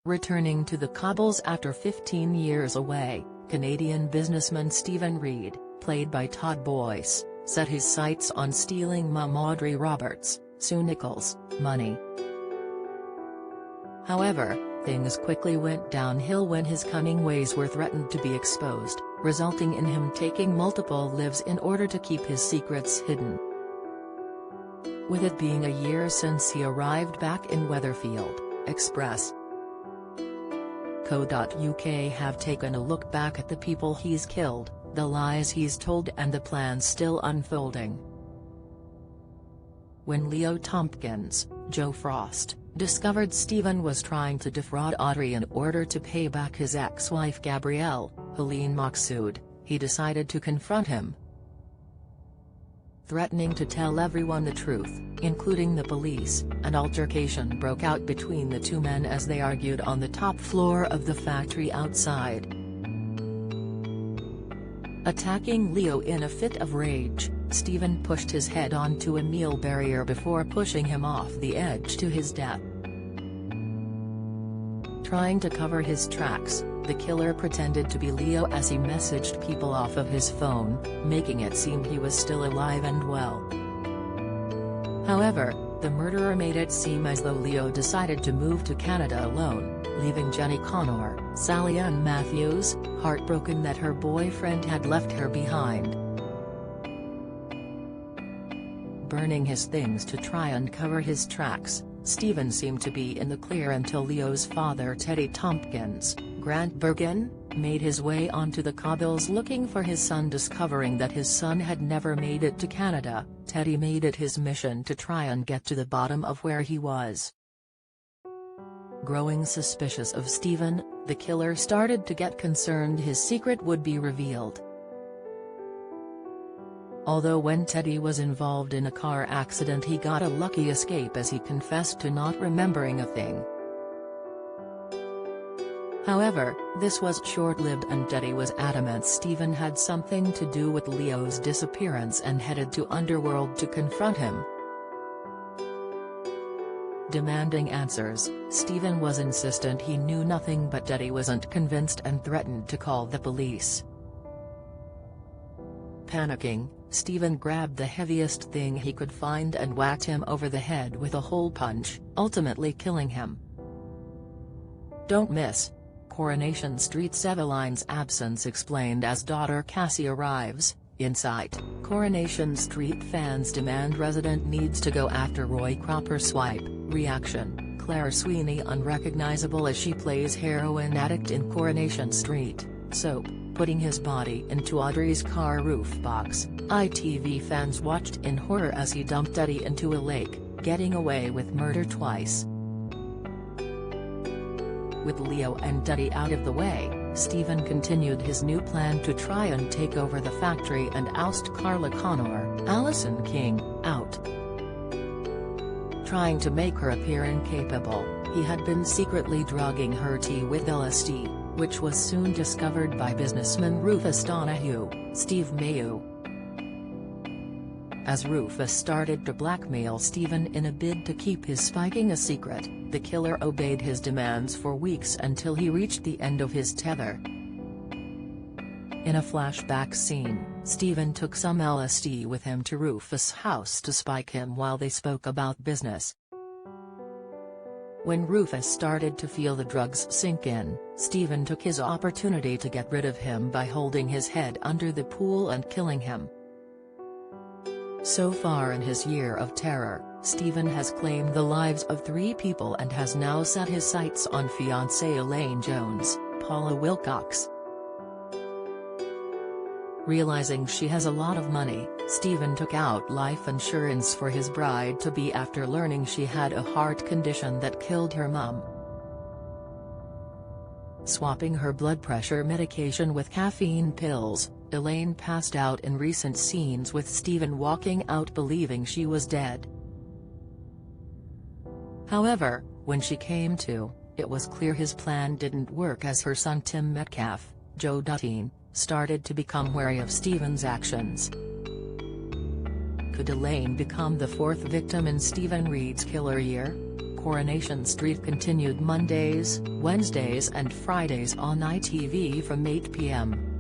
Returning to the cobbles after 15 years away, Canadian businessman Stephen Reed, played by Todd Boyce, set his sights on stealing mum Audrey Roberts, Sue Nichols' money. However, things quickly went downhill when his cunning ways were threatened to be exposed, resulting in him taking multiple lives in order to keep his secrets hidden. With it being a year since he arrived back in Weatherfield, Express.co.uk have taken a look back at the people he's killed, the lies he's told and the plans still unfolding. When Leo Tompkins, Joe Frost, discovered Stephen was trying to defraud Audrey in order to pay back his ex-wife Gabrielle, Helene Maqsood, he decided to confront him. Threatening to tell everyone the truth, including the police, an altercation broke out between the two men as they argued on the top floor of the factory outside. Attacking Leo in a fit of rage, Stephen pushed his head onto a meal barrier before pushing him off the edge to his death. Trying to cover his tracks, the killer pretended to be Leo as he messaged people off of his phone, making it seem he was still alive and well. However, the murderer made it seem as though Leo decided to move to Canada alone, leaving Jenny Connor, Sally Ann Matthews, heartbroken that her boyfriend had left her behind. Burning his things to try and cover his tracks, Stephen seemed to be in the clear until Leo's father Teddy Tompkins, Grant Bergen, made his way onto the cobbles looking for his son. Discovering that his son had never made it to Canada, Teddy made it his mission to try and get to the bottom of where he was. Growing suspicious of Stephen, the killer started to get concerned his secret would be revealed. Although when Teddy was involved in a car accident he got a lucky escape as he confessed to not remembering a thing. However, this was short-lived and Teddy was adamant Stephen had something to do with Leo's disappearance and headed to Underworld to confront him. Demanding answers, Stephen was insistent he knew nothing, but Teddy wasn't convinced and threatened to call the police. Panicking, Stephen grabbed the heaviest thing he could find and whacked him over the head with a hole punch, ultimately killing him. Don't miss Coronation Street's Eveline's absence explained as daughter Cassie arrives. Insight: Coronation Street fans demand resident needs to go after Roy Cropper swipe. Reaction: Claire Sweeney unrecognizable as she plays heroin addict in Coronation Street soap, putting his body into Audrey's car roof box. ITV fans watched in horror as he dumped Eddie into a lake, getting away with murder twice. With Leo and Teddy out of the way, Stephen continued his new plan to try and take over the factory and oust Carla Connor, Alison King, out. Trying to make her appear incapable, he had been secretly drugging her tea with LSD, which was soon discovered by businessman Rufus Donahue, Steve Mayu. As Rufus started to blackmail Stephen in a bid to keep his spiking a secret, the killer obeyed his demands for weeks until he reached the end of his tether. In a flashback scene, Stephen took some LSD with him to Rufus' house to spike him while they spoke about business. When Rufus started to feel the drugs sink in, Stephen took his opportunity to get rid of him by holding his head under the pool and killing him. So far in his year of terror, Stephen has claimed the lives of 3 people and has now set his sights on fiancée Elaine Jones, Paula Wilcox. Realizing she has a lot of money, Stephen took out life insurance for his bride-to-be after learning she had a heart condition that killed her mum. Swapping her blood pressure medication with caffeine pills, Elaine passed out in recent scenes with Stephen walking out believing she was dead. However, when she came to, it was clear his plan didn't work as her son Tim Metcalf, Joe Dutteen, started to become wary of Stephen's actions. Could Elaine become the 4th victim in Stephen Reed's killer year? Coronation Street continued Mondays, Wednesdays and Fridays on ITV from 8 p.m.